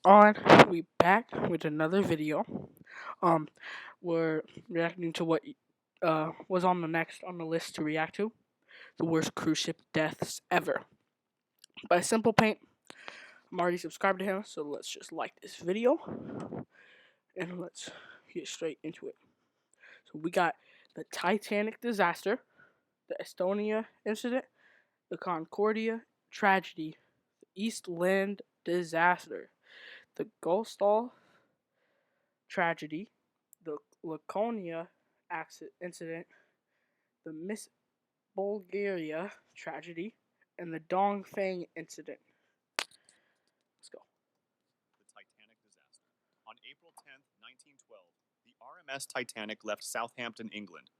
on? We back with another video. Um, we're reacting to what was on the list to react to. The worst cruise ship deaths ever. By Simple Paint. I'm already subscribed to him, so let's just like this video and let's get straight into it. So we got the Titanic disaster, the Estonia incident, the Concordia tragedy, the East Land disaster, the Gulfstream tragedy, the Laconia incident, the Miss Bulgaria tragedy, and the Dongfang incident. Let's go. The Titanic disaster. On April 10th, 1912, the RMS Titanic left Southampton, England,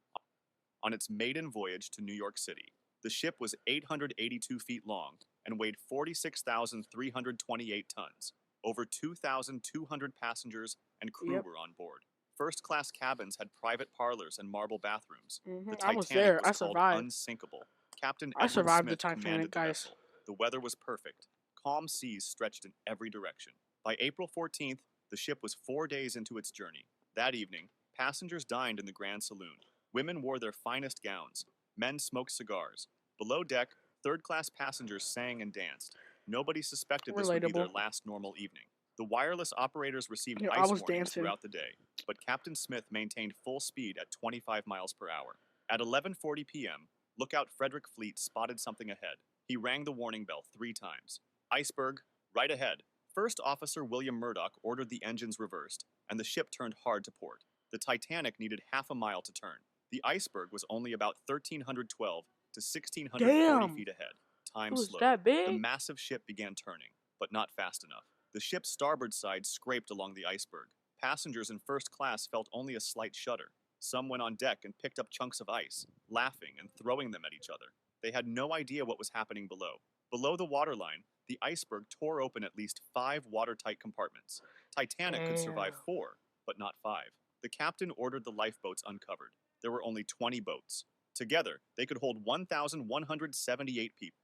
on its maiden voyage to New York City. The ship was 882 feet long and weighed 46,328 tons. Over 2,200 passengers and crew were on board. First-class cabins had private parlors and marble bathrooms. The I was Titanic there. was I called survived. unsinkable. Captain I Edward survived the Smith commanded Titanic, the guys. vessel. The weather was perfect. Calm seas stretched in every direction. By April 14th, the ship was 4 days into its journey. That evening, passengers dined in the Grand Saloon. Women wore their finest gowns. Men smoked cigars. Below deck, third-class passengers sang and danced. Nobody suspected this would be their last normal evening. The wireless operators received ice warnings throughout the day, but Captain Smith maintained full speed at 25 miles per hour. At 11:40 p.m., lookout Frederick Fleet spotted something ahead. He rang the warning bell 3 times. Iceberg, right ahead. First Officer William Murdoch ordered the engines reversed, and the ship turned hard to port. The Titanic needed half a mile to turn. The iceberg was only about 1,312 to 1,640 feet ahead. Time slowed. The massive ship began turning, but not fast enough. The ship's starboard side scraped along the iceberg. Passengers in first class felt only a slight shudder. Some went on deck and picked up chunks of ice, laughing and throwing them at each other. They had no idea what was happening below. Below the waterline, the iceberg tore open at least 5 watertight compartments. Titanic could survive 4, but not 5. The captain ordered the lifeboats uncovered. There were only 20 boats. Together, they could hold 1,178 people.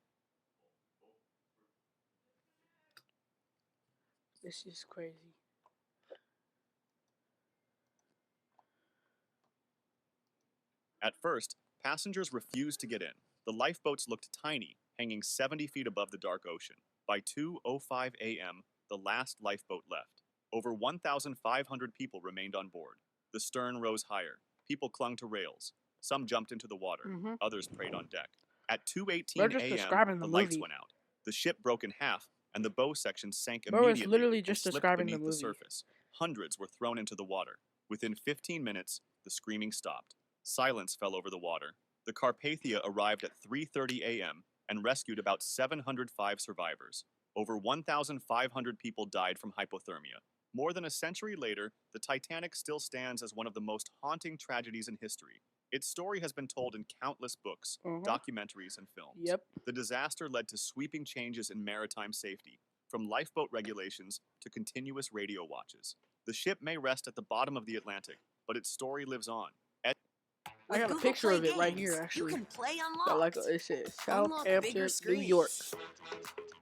This is crazy. At first, passengers refused to get in. The lifeboats looked tiny, hanging 70 feet above the dark ocean. By 2:05 a.m., the last lifeboat left. Over 1,500 people remained on board. The stern rose higher. People clung to rails. Some jumped into the water. Others prayed on deck. At 2:18 a.m., the lights went out. The ship broke in half, and the bow section sank immediately and slipped beneath the surface. Hundreds were thrown into the water. Within 15 minutes, the screaming stopped. Silence fell over the water. The Carpathia arrived at 3:30 a.m. and rescued about 705 survivors. Over 1,500 people died from hypothermia. More than a century later, the Titanic still stands as one of the most haunting tragedies in history. Its story has been told in countless books, documentaries, and films. The disaster led to sweeping changes in maritime safety, from lifeboat regulations to continuous radio watches. The ship may rest at the bottom of the Atlantic, but its story lives on. I got a picture of it right here, actually. You can play unlocked. Like it says Southampton, New York.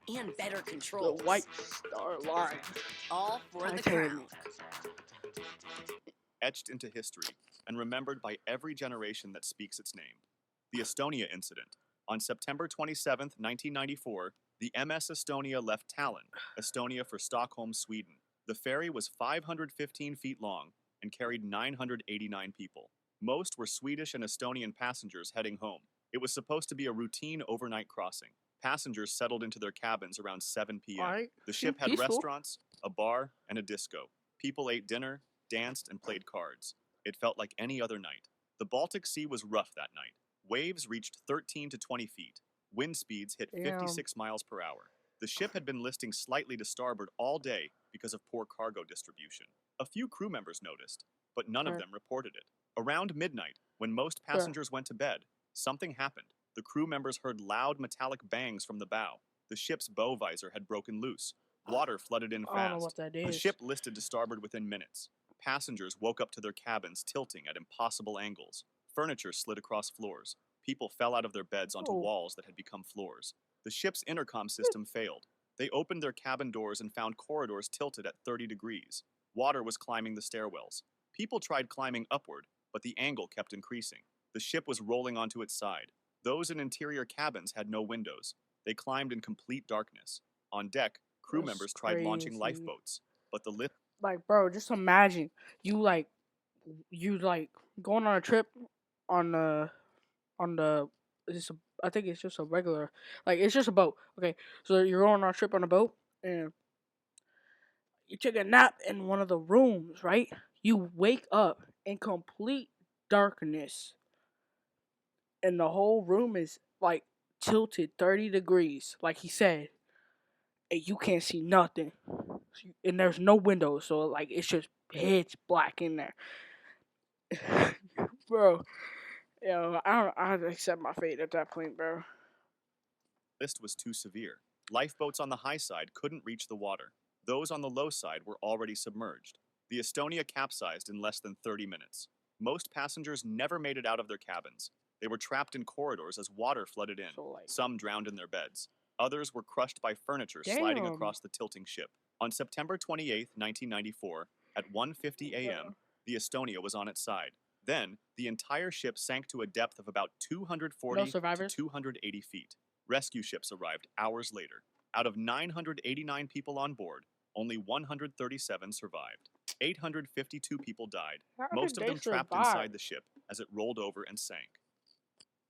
And better controls. The White Star Line. All for the crown. Etched into history and remembered by every generation that speaks its name. The Estonia incident. On September 27, 1994, the MS Estonia left Tallinn, Estonia for Stockholm, Sweden. The ferry was 515 feet long and carried 989 people. Most were Swedish and Estonian passengers heading home. It was supposed to be a routine overnight crossing. Passengers settled into their cabins around 7 p.m. The ship had restaurants, a bar, and a disco. People ate dinner, danced, and played cards. It felt like any other night. The Baltic Sea was rough that night. Waves reached 13 to 20 feet. Wind speeds hit 56 miles per hour. The ship had been listing slightly to starboard all day because of poor cargo distribution. A few crew members noticed, but none of them reported it. Around midnight, when most passengers went to bed, something happened. The crew members heard loud metallic bangs from the bow. The ship's bow visor had broken loose. Water flooded in fast. I don't know what that is. The ship listed to starboard within minutes. Passengers woke up to their cabins tilting at impossible angles. Furniture slid across floors. People fell out of their beds onto walls that had become floors. The ship's intercom system failed. They opened their cabin doors and found corridors tilted at 30 degrees. Water was climbing the stairwells. People tried climbing upward, but the angle kept increasing. The ship was rolling onto its side. Those in interior cabins had no windows. They climbed in complete darkness. On deck, crew That's members tried launching crazy. lifeboats, but the lift Like, bro, just imagine you like going on a trip on the it's a, I think it's just a regular, like, it's just a boat. Okay, so you're going on a trip on a boat and you take a nap in one of the rooms, right? You wake up in complete darkness and the whole room is like tilted 30 degrees, like he said, and you can't see nothing. And there's no windows, so like it's just pitch black in there. Bro, I'd accept my fate at that point, bro. list was too severe. Lifeboats on the high side couldn't reach the water. Those on the low side were already submerged. The Estonia capsized in less than 30 minutes. Most passengers never made it out of their cabins. They were trapped in corridors as water flooded in. So, like, Some drowned in their beds. Others were crushed by furniture sliding damn. across the tilting ship. On September 28, 1994, at 1:50 a.m., the Estonia was on its side. Then, the entire ship sank to a depth of about 240 No to survivors? 280 feet. Rescue ships arrived hours later. Out of 989 people on board, only 137 survived. 852 people died, How most did of they them trapped survive? inside the ship as it rolled over and sank.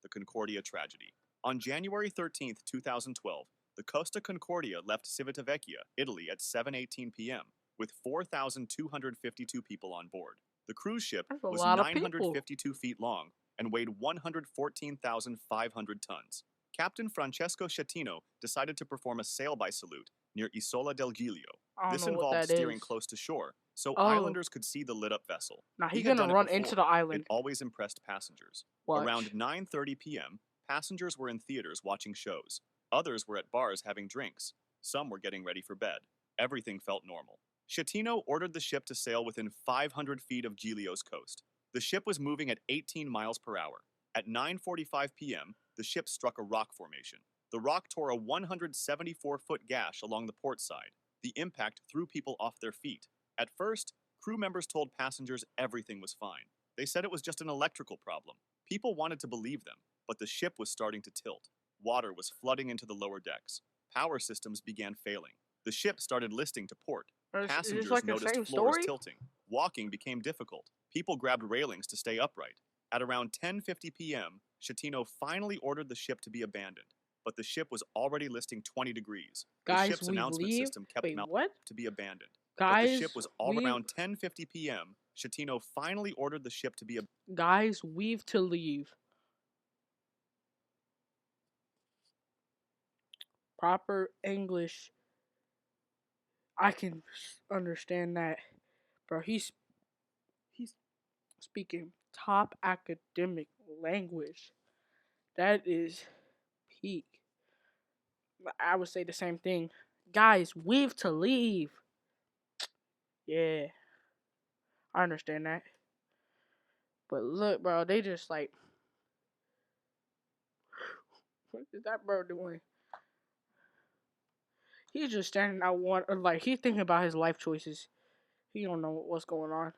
The Concordia tragedy. On January 13, 2012, the Costa Concordia left Civitavecchia, Italy at 7:18 p.m. with 4,252 people on board. The cruise ship That's a was lot of people. 952 feet long and weighed 114,500 tons. Captain Francesco Schettino decided to perform a sail-by salute near Isola del Giglio. I don't This know what involved that steering is. close to shore, so Oh. islanders could see the lit-up vessel. Now He he's had gonna done it run before. into the island. It always impressed passengers. Watch. Around 9:30 p.m., passengers were in theaters watching shows. Others were at bars having drinks. Some were getting ready for bed. Everything felt normal. Schettino ordered the ship to sail within 500 feet of Giglio's coast. The ship was moving at 18 miles per hour. At 9:45 p.m., the ship struck a rock formation. The rock tore a 174-foot gash along the port side. The impact threw people off their feet. At first, crew members told passengers everything was fine. They said it was just an electrical problem. People wanted to believe them, but the ship was starting to tilt. Water was flooding into the lower decks. Power systems began failing. The ship started listing to port. Is this Passengers like the noticed same floors story? tilting. Walking became difficult. People grabbed railings to stay upright. At around 10:50 p.m., Schettino finally ordered the ship to be abandoned, but the ship was already listing 20 degrees. The Guys, ship's we announcement leave. system kept Wait, what? to be abandoned. Guys, But the ship was all we've, around 10:50 p.m. Schettino finally ordered the ship to be guys, we've to leave. Proper English. I can understand that, bro. He's speaking top academic language. That is peak. I would say the same thing. Guys, we've to leave. Yeah, I understand that. But look, bro, they just like, what is that bro doing? He's just standing out one, like he's thinking about his life choices. He don't know what's going on.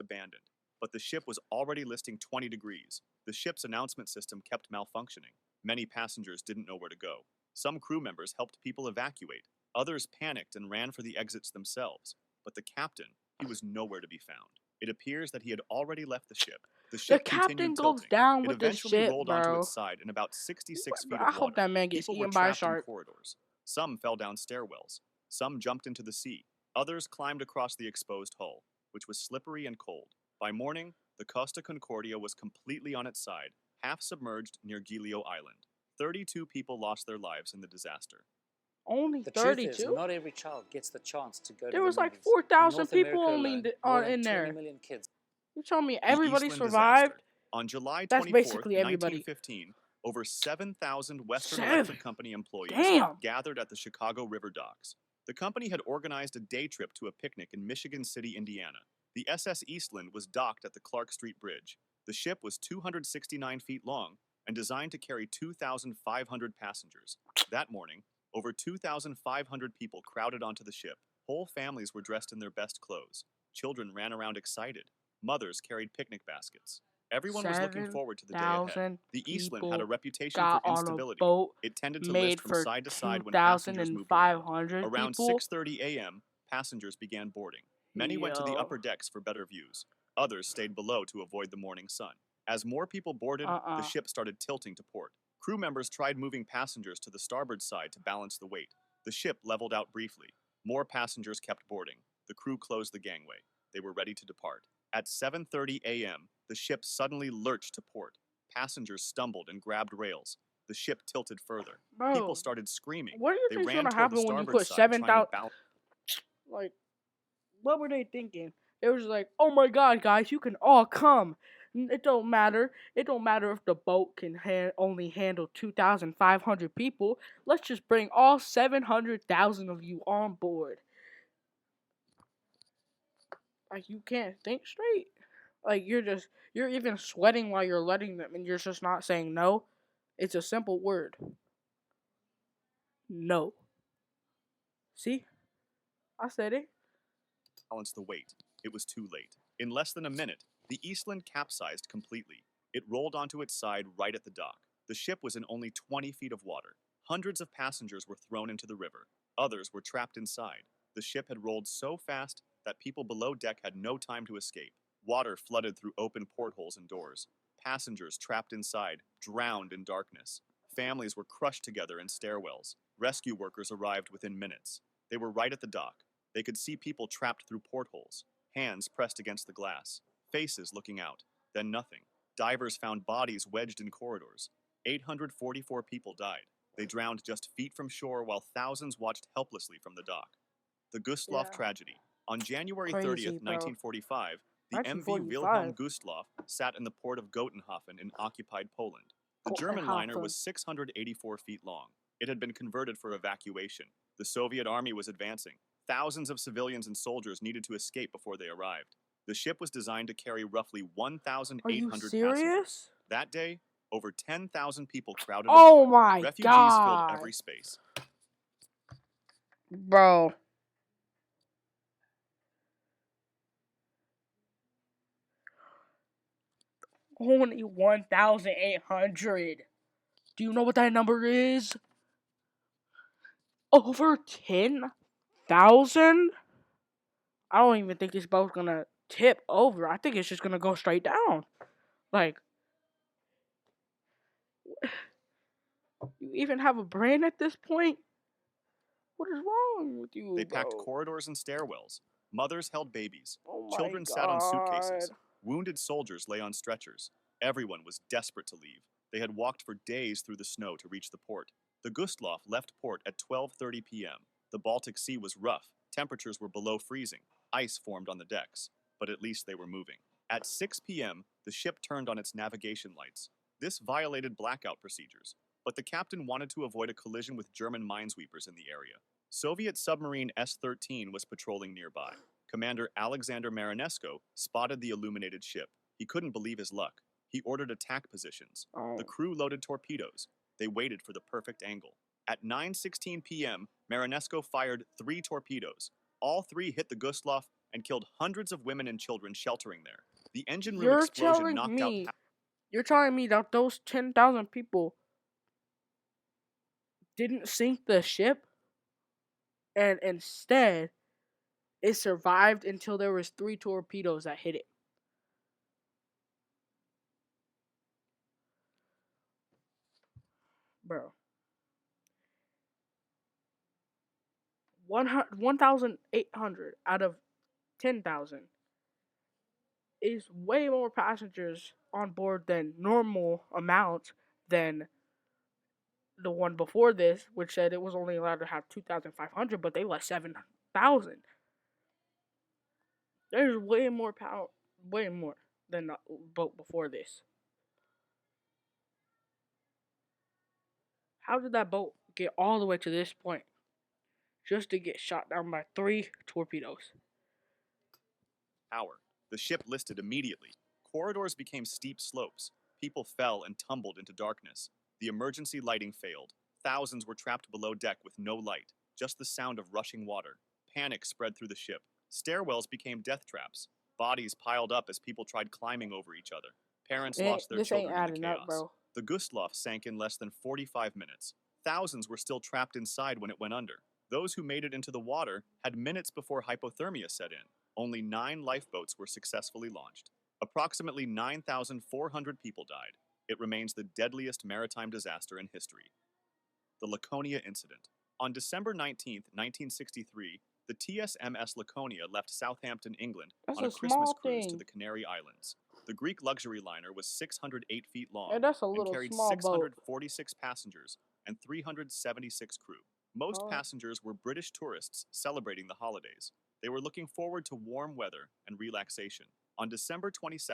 abandoned. But the ship was already listing 20 degrees. The ship's announcement system kept malfunctioning. Many passengers didn't know where to go. Some crew members helped people evacuate. Others panicked and ran for the exits themselves. But the captain, he was nowhere to be found. It appears that he had already left the ship. The The ship captain continued goes tilting. down It with the eventually ship, rolled onto bro. its side in about 66 feet I of hope water. that man gets People were eaten by a trapped in shark. corridors. Some fell down stairwells. Some jumped into the sea. Others climbed across the exposed hull, which was slippery and cold. By morning, the Costa Concordia was completely on its side, half submerged near Giglio Island. 32 people lost their lives in the disaster. Only The truth 32? is, not every child gets the chance to go to There the was like movies. 4,000 In North people America only alone, on more than in 20 there. million kids. You telling me The everybody Eastland survived? disaster. On July That's 24th, basically everybody. 1915, over 7,000 Western Seven. Electric Company employees Damn. gathered at the Chicago River docks. The company had organized a day trip to a picnic in Michigan City, Indiana. The SS Eastland was docked at the Clark Street Bridge. The ship was 269 feet long and designed to carry 2,500 passengers. That morning, over 2,500 people crowded onto the ship. Whole families were dressed in their best clothes. Children ran around excited. Mothers carried picnic baskets. Everyone was looking forward to the day ahead. 7,000 The Eastland had a people reputation got for on a instability. boat It tended to made lift from for side to side when passengers moved around. 2,500 Around people. 6:30 a.m., passengers began boarding. Many went to the Yo. upper decks for better views. Others stayed below to avoid the morning sun. As more people boarded, the ship started tilting to port. Crew members tried moving passengers to the starboard side to balance the weight. The ship leveled out briefly. More passengers kept boarding. The crew closed the gangway. They were ready to depart. At 7:30 a.m., the ship suddenly lurched to port. Passengers stumbled and grabbed rails. The ship tilted further. Bro, People started screaming. what do you They think's ran gonna toward the happen when you starboard put side, trying to 7,000? balance. Like, what were they thinking? It was like, oh my God, guys, you can all come. It don't matter. It don't matter if the boat can only handle 2,500 people. Let's just bring all 700,000 of you on board. Like, you can't think straight. Like, you're even sweating while you're letting them, and you're just not saying no. It's a simple word. No. See? I said it. Balance the weight. It was too late. In less than a minute, the Eastland capsized completely. It rolled onto its side right at the dock. The ship was in only 20 feet of water. Hundreds of passengers were thrown into the river. Others were trapped inside. The ship had rolled so fast that people below deck had no time to escape. Water flooded through open portholes and doors. Passengers trapped inside drowned in darkness. Families were crushed together in stairwells. Rescue workers arrived within minutes. They were right at the dock. They could see people trapped through portholes, hands pressed against the glass, faces looking out, then nothing. Divers found bodies wedged in corridors. 844 people died. They drowned just feet from shore while thousands watched helplessly from the dock. The Gustloff Yeah. tragedy. On January Crazy, 30th, bro. 1945, the MV 1945. Wilhelm Gustloff sat in the port of Gotenhafen in occupied Poland. The German liner was 684 feet long. It had been converted for evacuation. The Soviet army was advancing. Thousands of civilians and soldiers needed to escape before they arrived. The ship was designed to carry roughly 1,800 Are you passengers. serious? That day, over 10,000 people crowded Oh aboard. my Refugees God. filled every space. Bro. Only 1,800. Do you know what that number is? Over 10,000? I don't even think this boat's gonna tip over. I think it's just gonna go straight down. Like, you even have a brain at this point? What is wrong with you, They packed bro? corridors and stairwells. Mothers held babies. Oh my Children God. sat on suitcases. Wounded soldiers lay on stretchers. Everyone was desperate to leave. They had walked for days through the snow to reach the port. The Gustloff left port at 12:30 p.m. The Baltic Sea was rough. Temperatures were below freezing. Ice formed on the decks, but at least they were moving. At 6 p.m., the ship turned on its navigation lights. This violated blackout procedures, but the captain wanted to avoid a collision with German minesweepers in the area. Soviet submarine S-13 was patrolling nearby. Commander Alexander Marinesko spotted the illuminated ship. He couldn't believe his luck. He ordered attack positions. Oh. The crew loaded torpedoes. They waited for the perfect angle. At 9:16 p.m., Marinesko fired 3 torpedoes. All 3 hit the Gustloff and killed hundreds of women and children sheltering there. The engine room explosion knocked out. You're telling me that those 10,000 people didn't sink the ship, and instead it survived until there was 3 torpedoes that hit it? Bro. 1,800 out of 10,000 is way more passengers on board than normal amount than the one before this, which said it was only allowed to have 2,500, but they let 7,000. There's way more than the boat before this. How did that boat get all the way to this point just to get shot down by 3 torpedoes? Hour. The ship listed immediately. Corridors became steep slopes. People fell and tumbled into darkness. The emergency lighting failed. Thousands were trapped below deck with no light, just the sound of rushing water. Panic spread through the ship. Stairwells became death traps. Bodies piled up as people tried climbing over each other. Parents lost their This ain't children in the adding chaos. up, bro. The Gustloff sank in less than 45 minutes. Thousands were still trapped inside when it went under. Those who made it into the water had minutes before hypothermia set in. Only 9 lifeboats were successfully launched. Approximately 9,400 people died. It remains the deadliest maritime disaster in history. The Laconia Incident. On December 19, 1963, the TSMS Laconia left Southampton, England That's on a a Christmas small cruise to thing. the Canary Islands. The Greek luxury liner was 608 feet long Hey, that's a and little carried small boat. 646 passengers and 376 crew. Most Oh. passengers were British tourists celebrating the holidays. They were looking forward to warm weather and relaxation. On December 22,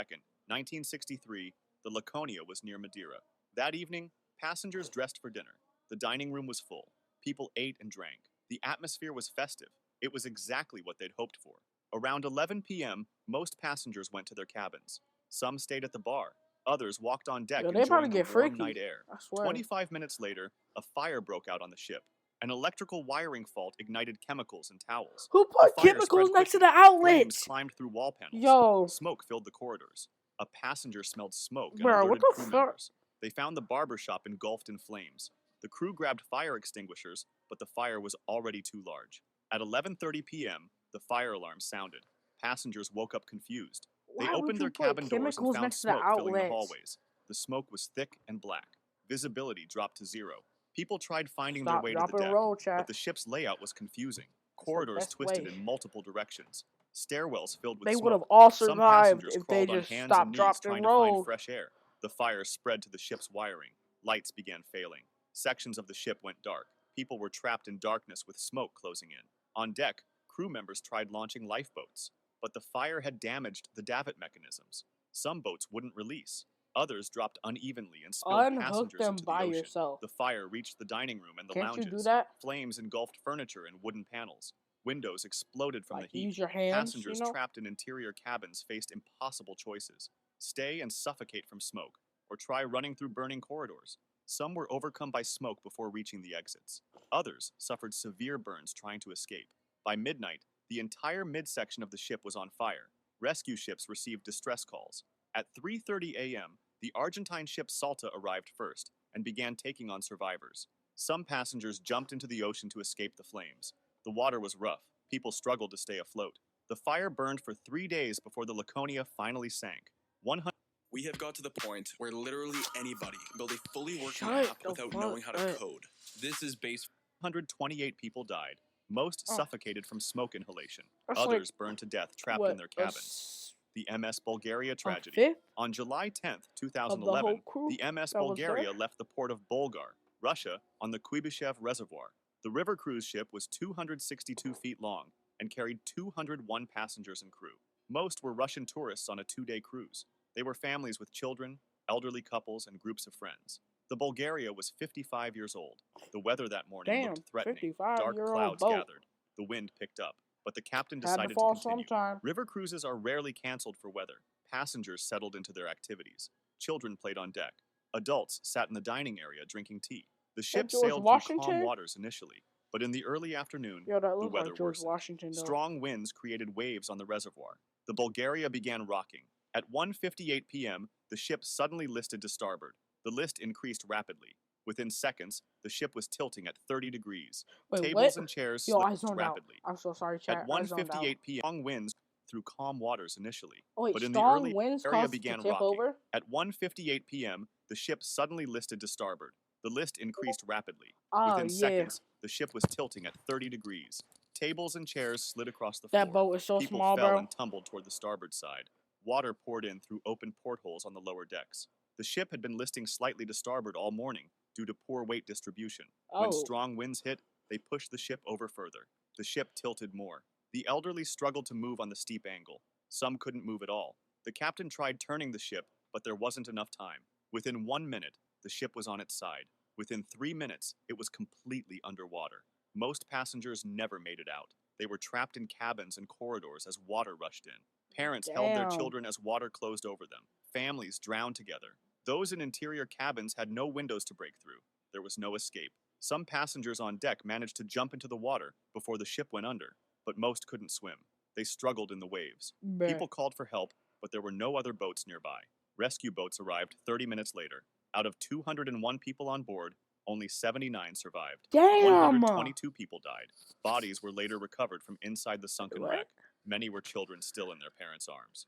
1963, the Laconia was near Madeira. That evening, passengers dressed for dinner. The dining room was full. People ate and drank. The atmosphere was festive. It was exactly what they'd hoped for. Around 11 p.m., most passengers went to their cabins. Some stayed at the bar. Others walked on deck Yo, they about to enjoying the get warm freaky. night air. I swear. 25 minutes later, a fire broke out on the ship. An electrical wiring fault ignited chemicals and towels. Who put fire chemicals spread next to quickly. the outlet? Flames climbed through wall panels. Yo, Smoke filled the corridors. A passenger smelled smoke and bro, what alerted the crew fuck? members. They found the barber shop engulfed in flames. The crew grabbed fire extinguishers, but the fire was already too large. At 11:30 p.m., the fire alarm sounded. Passengers woke up confused. They Why would opened you their put cabin doors and chemicals found next to the smoke filling the outlets? hallways. The smoke was thick and black. Visibility dropped to 0. People tried finding their Stop, way to drop, the and deck, roll, but chat. the ship's layout was confusing. the Corridors best twisted way. in multiple directions. Stairwells filled with They would smoke. have all Some survived passengers if they crawled on just hands stopped, and knees dropped, trying and to find rolled. fresh air. The fire spread to the ship's wiring. Lights began failing. Sections of the ship went dark. People were trapped in darkness with smoke closing in. On deck, crew members tried launching lifeboats, but the fire had damaged the davit mechanisms. Some boats wouldn't release. Others dropped unevenly and spilled Unhook passengers them into the by ocean. yourself. The fire reached the dining room and the Can't you lounges. do that? Flames engulfed furniture and wooden panels. Windows exploded from Like the heat. use your hands, Passengers you know? trapped in interior cabins faced impossible choices. Stay and suffocate from smoke, or try running through burning corridors. Some were overcome by smoke before reaching the exits. Others suffered severe burns trying to escape. By midnight, the entire midsection of the ship was on fire. Rescue ships received distress calls. At 3:30 a.m., the Argentine ship Salta arrived first and began taking on survivors. Some passengers jumped into the ocean to escape the flames. The water was rough. People struggled to stay afloat. The fire burned for 3 days before the Laconia finally sank. 100 We have got to the point where literally anybody can build a fully working Shut app the without fuck knowing how to up. code. This is based 128 people died. Most Oh. suffocated from smoke inhalation. That's Others burned to death trapped what, in their cabins. The MS Bulgaria a tragedy. fifth On July 10th, of the whole 2011, crew? the MS that was Bulgaria there? left the port of Bulgar, Russia, on the Kuibyshev Reservoir. The river cruise ship was 262 feet long and carried 201 passengers and crew. Most were Russian tourists on a 2-day cruise. They were families with children, elderly couples, and groups of friends. The Bulgaria was 55 years old. The weather that morning Damn, looked threatening. 55-year-old Dark clouds boat. gathered. The wind picked up, but the captain Had decided to to fall continue. sometime. River cruises are rarely canceled for weather. Passengers settled into their activities. Children played on deck. Adults sat in the dining area drinking tea. The ship George sailed through calm Washington? waters initially, but in the early afternoon, Yo, that the looks weather like George worsened. Washington, though. Strong winds created waves on the reservoir. The Bulgaria began rocking. At 1:58 p.m., the ship suddenly listed to starboard. The list increased rapidly. Within seconds, the ship was tilting at 30 degrees. Wait, Tables what? and chairs Yo, I slipped zoned out. rapidly. I'm so sorry, chat. At I zoned out. 1:58 p.m., strong winds through calm waters initially. Oh, wait, but in the strong early winds area caused it began to tip rocking. over? At 1:58 p.m., the ship suddenly listed to starboard. The list increased rapidly. Oh, Within yeah. seconds, the ship was tilting at 30 degrees. Tables and chairs slid across the That floor. boat is so People small, fell bro. and tumbled toward the starboard side. Water poured in through open portholes on the lower decks. The ship had been listing slightly to starboard all morning due to poor weight distribution. When Oh. strong winds hit, they pushed the ship over further. The ship tilted more. The elderly struggled to move on the steep angle. Some couldn't move at all. The captain tried turning the ship, but there wasn't enough time. Within 1 minute, the ship was on its side. Within 3 minutes, it was completely underwater. Most passengers never made it out. They were trapped in cabins and corridors as water rushed in. Parents held their Damn. children as water closed over them. Families drowned together. Those in interior cabins had no windows to break through. There was no escape. Some passengers on deck managed to jump into the water before the ship went under, but most couldn't swim. They struggled in the waves. Bruh. People called for help, but there were no other boats nearby. Rescue boats arrived 30 minutes later. Out of 201 people on board, only 79 survived. Damn! 122 people died. Bodies were later recovered from inside the sunken What? wreck. Many were children still in their parents' arms.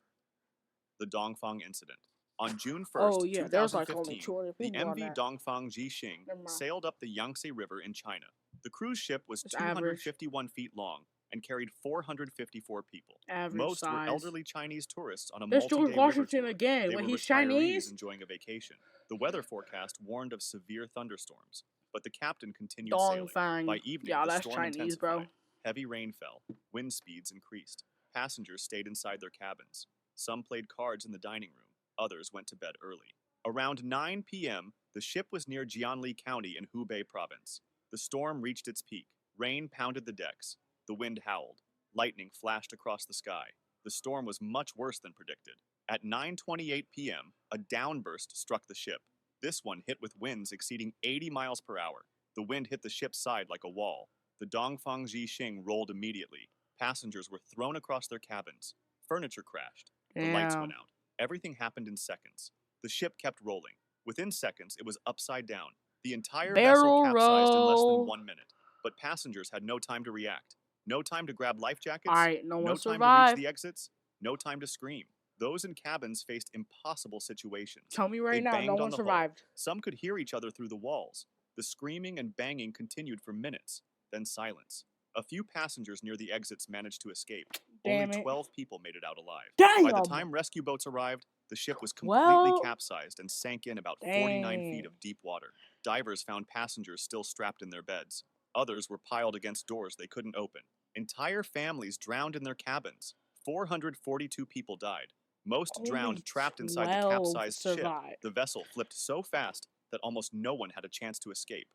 The Dongfang Incident. On June 1st, Oh yeah, there was like only 2015, 200 the people on MV that. Dongfang Jixing Never mind. sailed up the Yangtze River in China. The cruise ship was It's average. 251 feet long and carried 454 people. Average Most size. were elderly Chinese tourists on a There's multi-day George river Washington tour. again. They When were he's retirees Chinese. enjoying a vacation. The weather forecast warned of severe thunderstorms, but the captain continued Dong sailing. Fang. By evening, Yeah, the that's storm Chinese, intensified. bro. Heavy rain fell. Wind speeds increased. Passengers stayed inside their cabins. Some played cards in the dining room. Others went to bed early. Around 9 p.m., the ship was near Jianli County in Hubei Province. The storm reached its peak. Rain pounded the decks. The wind howled. Lightning flashed across the sky. The storm was much worse than predicted. At 9:28 p.m., a downburst struck the ship. This one hit with winds exceeding 80 miles per hour. The wind hit the ship's side like a wall. The Dongfang Jixing rolled immediately. Passengers were thrown across their cabins. Furniture crashed. The lights went out. Everything happened in seconds. The ship kept rolling. Within seconds, it was upside down. The entire vessel Barrel capsized in less than roll. 1 minute. But passengers had no time to react. No time to grab life jackets. Alright, no no one time to survived. reach the exits. No time to scream. Those in cabins faced impossible situations. Tell me They right now, banged no on one the hull. survived. Some could hear each other through the walls. The screaming and banging continued for minutes, then silence. A few passengers near the exits managed to escape. Damn Only it. 12 people made it out alive. Damn! By the time rescue boats arrived, the ship was completely Well, capsized and sank in about 49 feet dang. of deep water. Divers found passengers still strapped in their beds. Others were piled against doors they couldn't open. Entire families drowned in their cabins. 442 people died. Most drowned Only trapped inside the 12 capsized ship. survived. The vessel flipped so fast that almost no one had a chance to escape.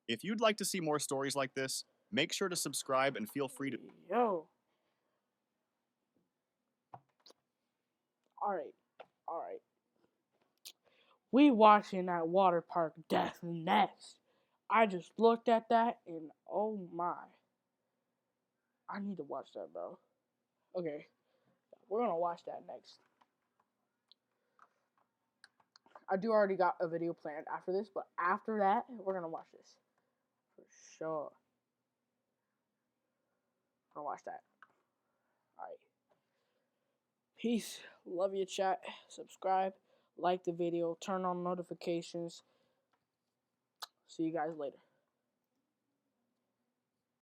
If you'd like to see more stories like this, make sure to subscribe and feel free to... Yo. Alright. We watching that water park Death Nest. I just looked at that and oh my. I need to watch that, bro. Okay. We're gonna watch that next. I do already got a video planned after this, but after that, we're gonna watch this. For sure. I'm gonna watch that. Alright. Peace. Love you, chat. Subscribe. Like the video. Turn on notifications. See you guys later.